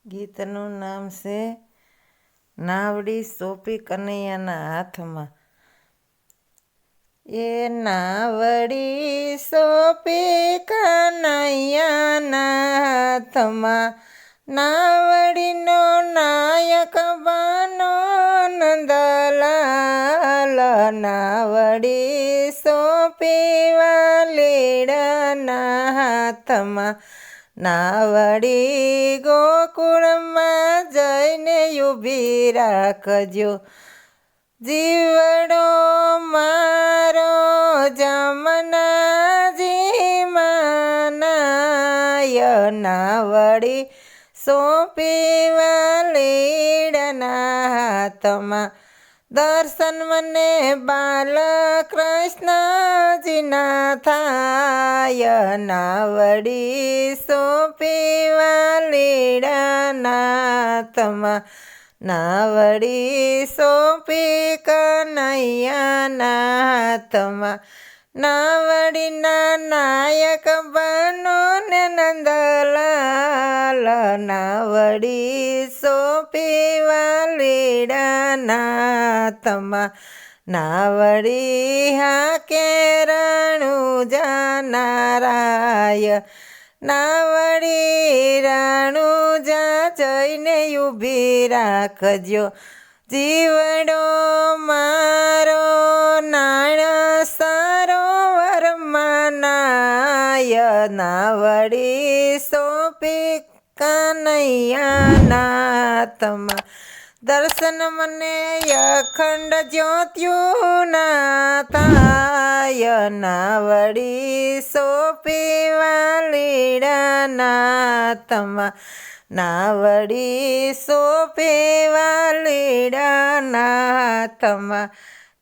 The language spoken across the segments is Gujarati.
ગીતનું નામ છે નાવડી સોંપી કનૈયાના હાથમાં. એ નાવડી સોંપી કનૈયાના હાથમાં, નાવડીનો નાયક બનો નંદલાલ. નાવડી સોંપી વાલીડાના હાથમાં, નાવડી ગોકુળમાં જઈને ઊભી રાખજો. જીવડો મારો જમનાજી માનાય, નાવડી સોંપી વાલીડાના હાથમાં. દર્શન મને બાલકૃષ્ણજીના થાય, નાવડી સોંપી વાલીડાના હાથમાં. નાવડી સોંપી કનૈયાના હાથમાં, નાવડીના નાયક બનો ને નંદલાલ. નાવડી સોંપી વાલીડાના હાથમાં, નાવડી હાકે રણુજા રાય. નાવડી રણુજા જઈને ઊભી રાખજો. જીવડો મારો નાણ સરોવરમાં નાય, નાવડી સોંપી કનૈયાના હાથમાં. દર્શન મને અખંડ જ્યોત્યુના થાય, નાવડી સોંપી વાલીડાના હાથમાં. નાવડી સોંપી વાલીડાના હાથમાં,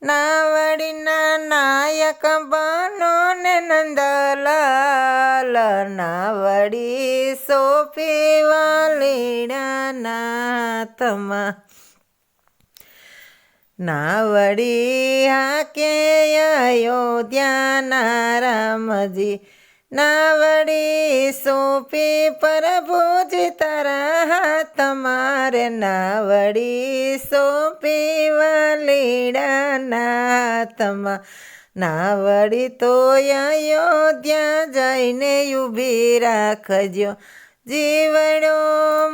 નાવડીના નાયક બનો ને નંદલાલ. નાવડી સોંપી વાલીડાના હાથમાં. નાવડી હાકે અયોધ્યાના રામજી, નાવડી સોંપી પ્રભુજી તારા હાથમાં રે. નાવડી સોંપી વાલીડાના હાથમાં, નાવડી તો અયોધ્યા જઈને ઊભી રાખજો. જીવડો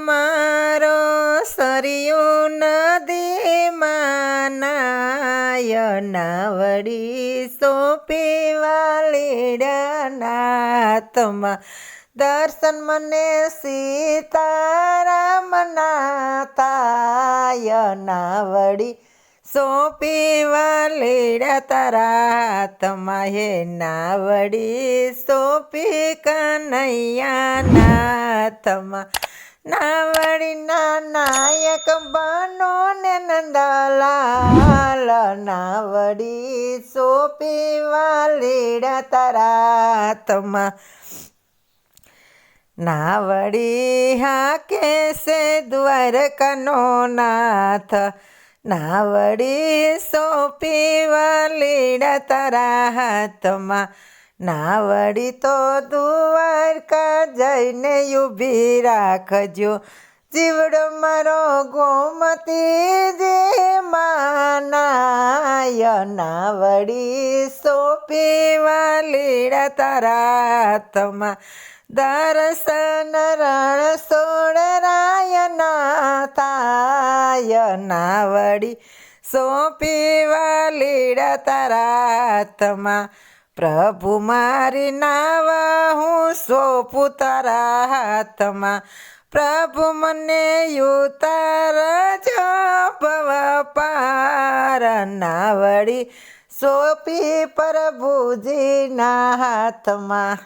મારો સરયુ નદીમાં નાય, નાવડી સોંપી વાલીડાના હાથમાં. દર્શન મને સીતારામના થાય, નાવડી સોંપી વાલીડા તારા હાથમાં. હે નાવડી સોંપી કનૈયાના હાથમાં, નાવડીના નાયક બનો ને નંદલાલ. નાવડી સોંપી વાલીડા તારા હાથમાં. નાવડી હાકે છે દ્વારકાનો નાથ, નાવડી સોંપી વાલીડા તારા હાથમાં. નાવડી તો દ્વારકા જઈને ઊભી રાખજો. જીવડો મારો ગોમતીજી માનાય, નાવડી સોંપી વાલીડા તારા હાથમાં. દર્શન રણ સોળરાયના થાય, નાવડી સોંપી વાલીડા તારા હાથમાં. પ્રભુ મારી નાવ હું સોંપું તારા હાથમાં. પ્રભુ મને ઉતારજો ભવ પાર, નાવડી સોંપી પ્રભુજીના હાથમાં.